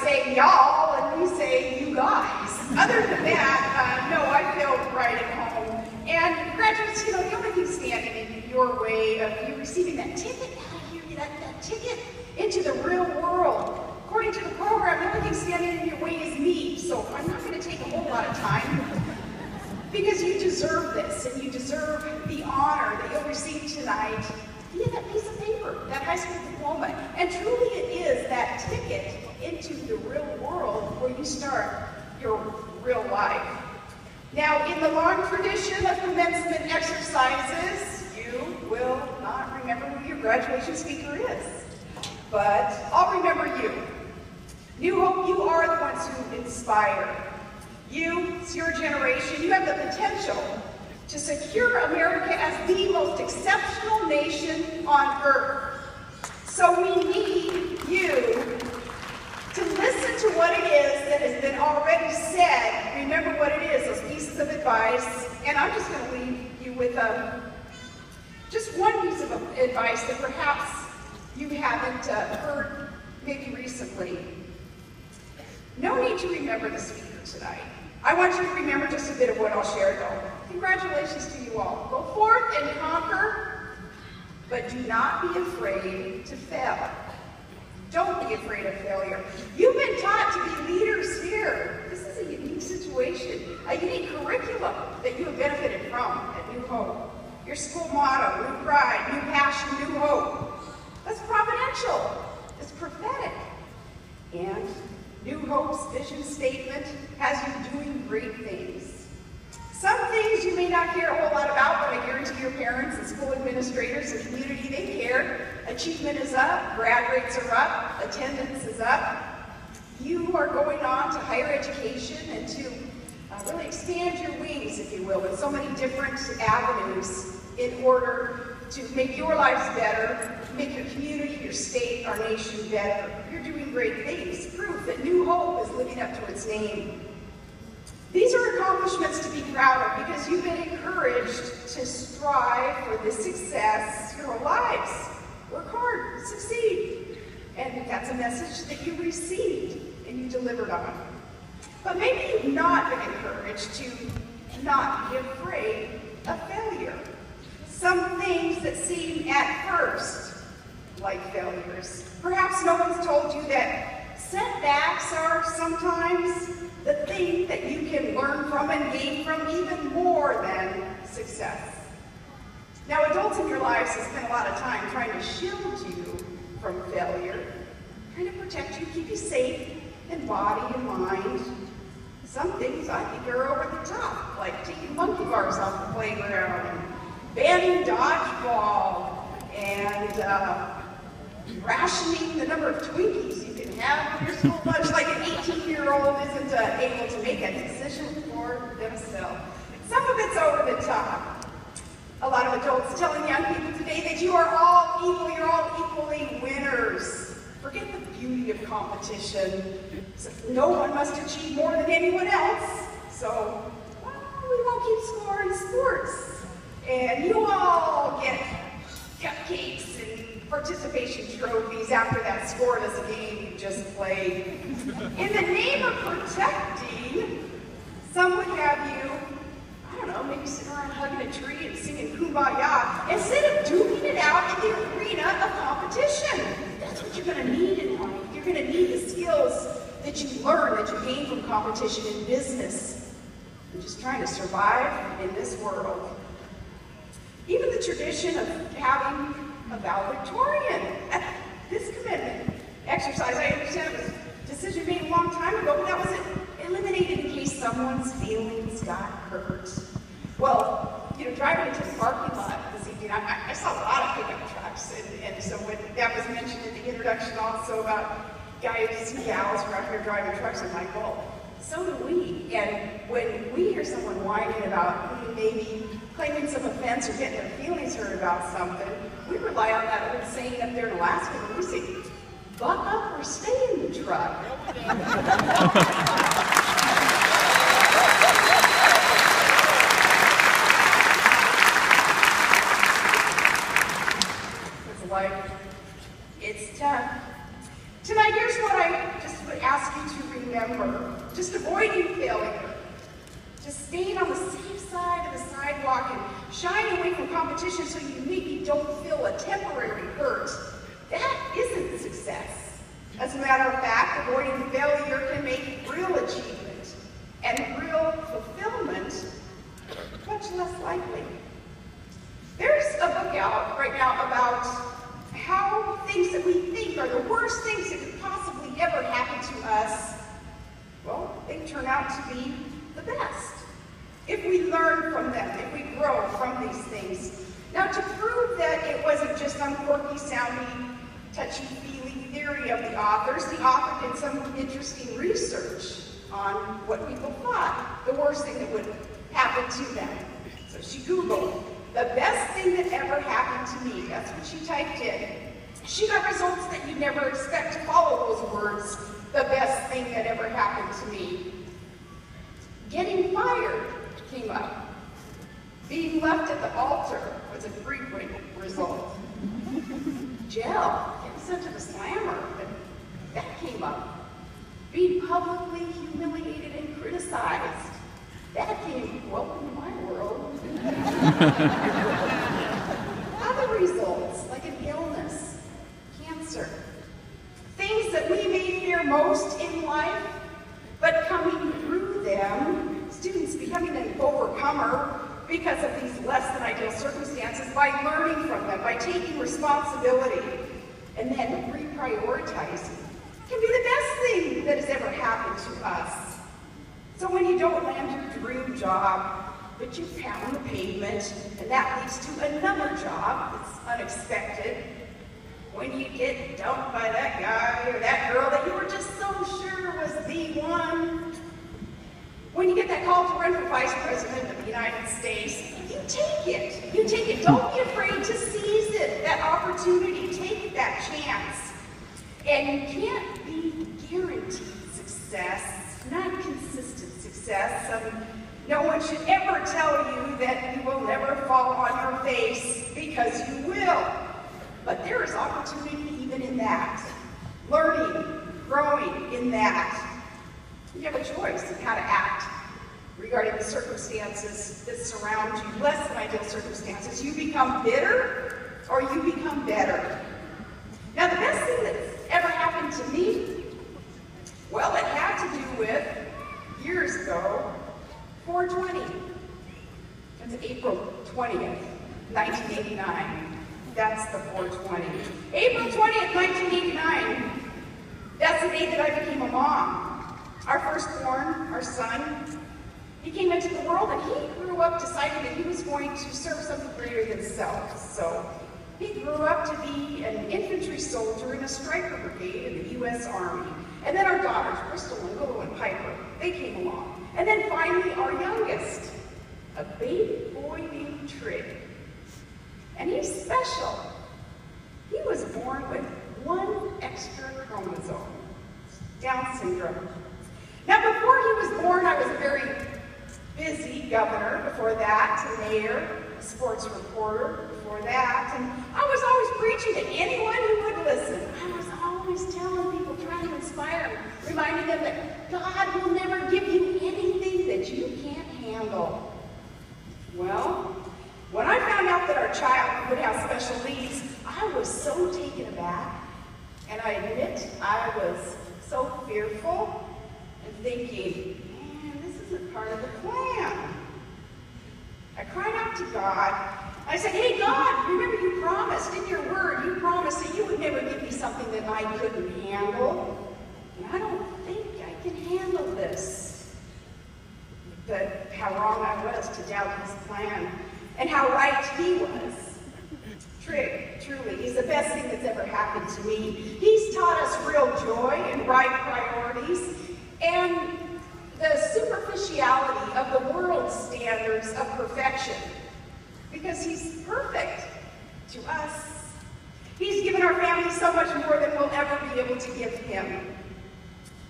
say y'all and we say you guys. Other than that, no, I feel right at home. And graduates, you know, the only thing standing in your way of you receiving that ticket out of here, that ticket into the real world. According to the program, the only thing standing in your way is me, so I'm not going to take a whole lot of time. Because you deserve this, and you deserve the honor that you'll receive tonight via that piece of paper, that high school diploma. And truly it is that ticket into the real world where you start your real life. Now, in the long tradition of commencement exercises, you will not remember who your graduation speaker is. But I'll remember you. New Hope, you are the ones who inspire. You, it's your generation, you have the potential to secure America as the most exceptional nation on earth. So we need you to listen to what it is that has been already said. Remember what it is, those pieces of advice. And I'm just going to leave you with just one piece of advice that perhaps you haven't heard maybe recently. No need to remember the speaker tonight. I want you to remember just a bit of what I'll share though. Congratulations to you all. Go forth and conquer, but do not be afraid to fail. Don't be afraid of failure. You've been taught to be leaders here. This is a unique situation, a unique curriculum that you have benefited from at New Hope. Your school motto, new pride, new passion, new hope. That's providential. It's prophetic. And New Hope's vision statement has you doing great things. Some things you may not care a whole lot about, but I guarantee your parents and school administrators and community, they care. Achievement is up, grad rates are up, attendance is up. You are going on to higher education and to really expand your wings, if you will, in so many different avenues in order to make your lives better, make your community, your state, our nation better. You're doing great things. Proof that New Hope is living up to its name. These are accomplishments to be proud of because you've been encouraged to strive for this success your whole lives. Work hard, succeed. And that's a message that you received and you delivered on. But maybe you've not been encouraged to not be afraid of failure. Some things that seem at first like failures. Perhaps no one's told you that setbacks are sometimes the thing that you can learn from and gain from even more than success. Now, adults in your lives have spent a lot of time trying to shield you from failure, trying to protect you, keep you safe in body and mind. Some things I think are over the top, like taking monkey bars off the playground, and banning dodgeball, and rationing the number of Twinkies you can have on your school lunch, like an 18-year-old isn't able to make a decision for themselves. Some of it's over the top. A lot of adults telling young people today that you are all equal, you're all equally winners. Forget the beauty of competition. So no one must achieve more than anyone else. So, well, we won't keep score in sports. And you all get cupcakes and participation trophies after that scoreless game you just played. In the name of protecting, some would have you, I don't know, maybe sit around hugging a tree and singing Kumbaya instead of duking it out in the arena of competition. That's what you're going to need in life. You're going to need the skills that you learn, that you gain from competition in business. You're just trying to survive in this world. Even the tradition of having a valedictorian at this commitment exercise, I understand it was a decision made a long time ago, but that was eliminated in case someone's feelings got hurt. Well, you know, driving into the parking lot this evening, I saw a lot of pickup trucks, and so when that was mentioned in the introduction also about guys and gals who are out here driving trucks, I'm like, well, so do we. And when we hear someone whining about maybe claiming some offense or getting their feelings hurt about something, we rely on that old saying up there in Alaska where we say, buck up or stay in the truck. It's life. It's tough. Tonight, here's what I just would ask remember, just avoiding failure, just staying on the safe side of the sidewalk and shying away from competition so you maybe don't feel a temporary hurt, that isn't success. As a matter of fact, avoiding failure can make real achievement and real fulfillment much less likely. There's a book out right now about how things that we think are the worst things that could possibly ever happen to us, well, they turn out to be the best. If we learn from them, if we grow from these things. Now, to prove that it wasn't just some quirky sounding, touchy-feely theory of the author did some interesting research on what people thought the worst thing that would happen to them. So she Googled, the best thing that ever happened to me. That's what she typed in. She got results that you'd never expect to follow those words. The best thing that ever happened to me. Getting fired came up. Being left at the altar was a frequent result. Jail, getting sent to the slammer, that came up. Being publicly humiliated and criticized, that came, welcome to my world. Other results, like an illness, cancer, things that we may fear most in life, but coming through them, students becoming an overcomer because of these less than ideal circumstances by learning from them, by taking responsibility, and then reprioritizing, can be the best thing that has ever happened to us. So when you don't land your dream job, but you pound the pavement, and that leads to another job that's unexpected. When you get dumped by that guy or that girl that you were just so sure was the one. When you get that call to run for Vice President of the United States, you take it. You take it. Don't be afraid to seize it, that opportunity. Take that chance. And you can't be guaranteed success, not consistent success. No one should ever tell you that you will never fall on your face, because you will. But there is opportunity even in that. Learning, growing in that. You have a choice in how to act regarding the circumstances that surround you, less than ideal circumstances. You become bitter or you become better. Now, the best thing that's ever happened to me, well, it had to do with, years ago, 420. It's April 20th, 1989. That's the 420. April 20th, 1989. That's the day that I became a mom. Our firstborn, our son, he came into the world and he grew up deciding that he was going to serve something greater than self. So he grew up to be an infantry soldier in a striker brigade in the U.S. Army. And then our daughters, Crystal and Willow and Piper, they came along. And then finally our youngest, a baby boy named Trig. And he's special. He was born with one extra chromosome, Down syndrome. Now, before he was born, I was a very busy governor. Before that, a mayor, a sports reporter. Before that, and I was always preaching to anyone who would listen. I was always telling people, trying to inspire them, reminding them that God will never give you anything that you can't handle. Well, when I found out that our child would have special needs, I was so taken aback, and I admit I was so fearful and thinking, man, this isn't part of the plan. I cried out to God. I said, hey, God, remember you promised in your word, you promised that you would never give me something that I couldn't handle. And I don't think I can handle this. But how wrong I was to doubt his plan, and how right he was. Trig, truly, is the best thing that's ever happened to me. He's taught us real joy and right priorities, and the superficiality of the world's standards of perfection. Because he's perfect to us. He's given our family so much more than we'll ever be able to give him.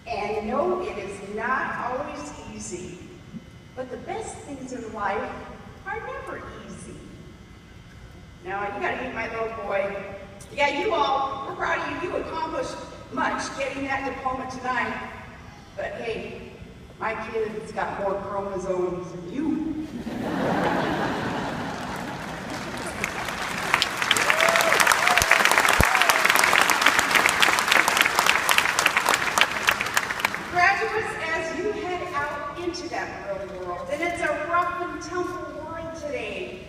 And no, it is not always easy. But the best things in life are never easy. Now, you gotta meet my little boy. Yeah, you all, we're proud of you. You accomplished much getting that diploma tonight. But hey, my kid's got more chromosomes than you. Graduates, as you head out into that real world, and it's a rough and tumble world today,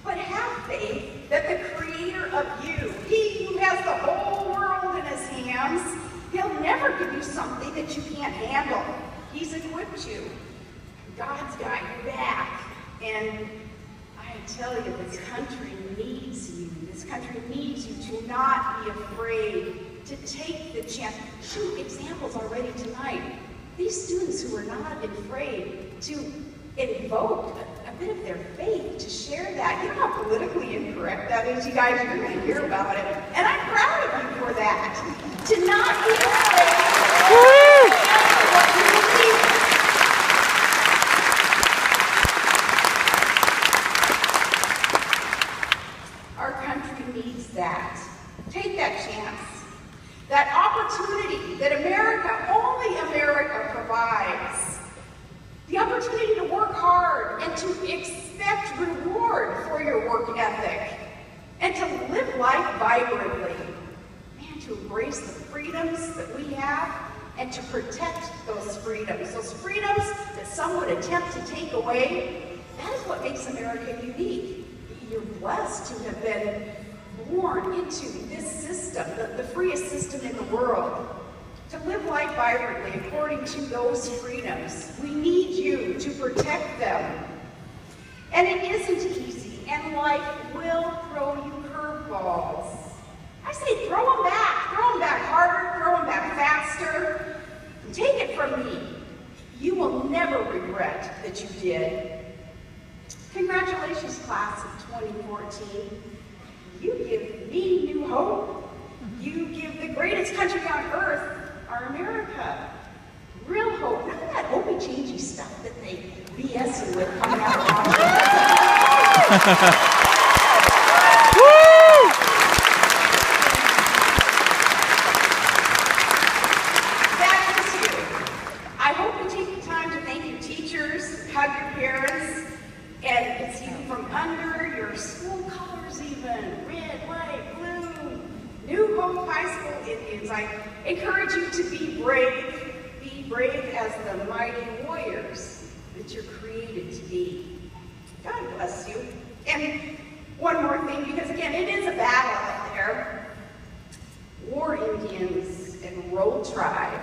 but have faith that the creator of you, he who has the whole world in his hands, he'll never give you something that you can't handle. He's equipped you. God's got your back. And I tell you, this country needs you. This country needs you to not be afraid, to take the chance. Shoot, examples already tonight. These students who are not afraid to invoke a bit of their faith, to share that. You know how politically incorrect that is, you guys? You're going to hear about it. And I'm proud of you for that. To not be afraid to share what you believe. Our country needs that. Take that chance. That opportunity that America, only America provides. The opportunity to work hard and to expect reward for your work ethic. And to live life vibrantly. Man, to embrace the freedoms that we have and to protect those freedoms. Those freedoms that some would attempt to take away. That is what makes America unique. You're blessed to have been born into this system, the freest system in the world. To live life vibrantly according to those freedoms. We need you to protect them. And it isn't easy, and life will throw you curveballs. I say throw them back harder, throw them back faster. Take it from me. You will never regret that you did. Congratulations, class of 2014. You give me new hope. You give the greatest country on earth, our America, real hope. None of that hopey-changey stuff that they BSing with coming out of Washington. That is you. I hope you take the time to thank your teachers, hug your parents, and see them from under your school colors even, red, white, blue. New Hope High School Indians, I encourage you to be brave. Be brave as the mighty warriors that you're created to be. God bless you. And one more thing, because again, it is a battle out there. War Indians and Roll Tribe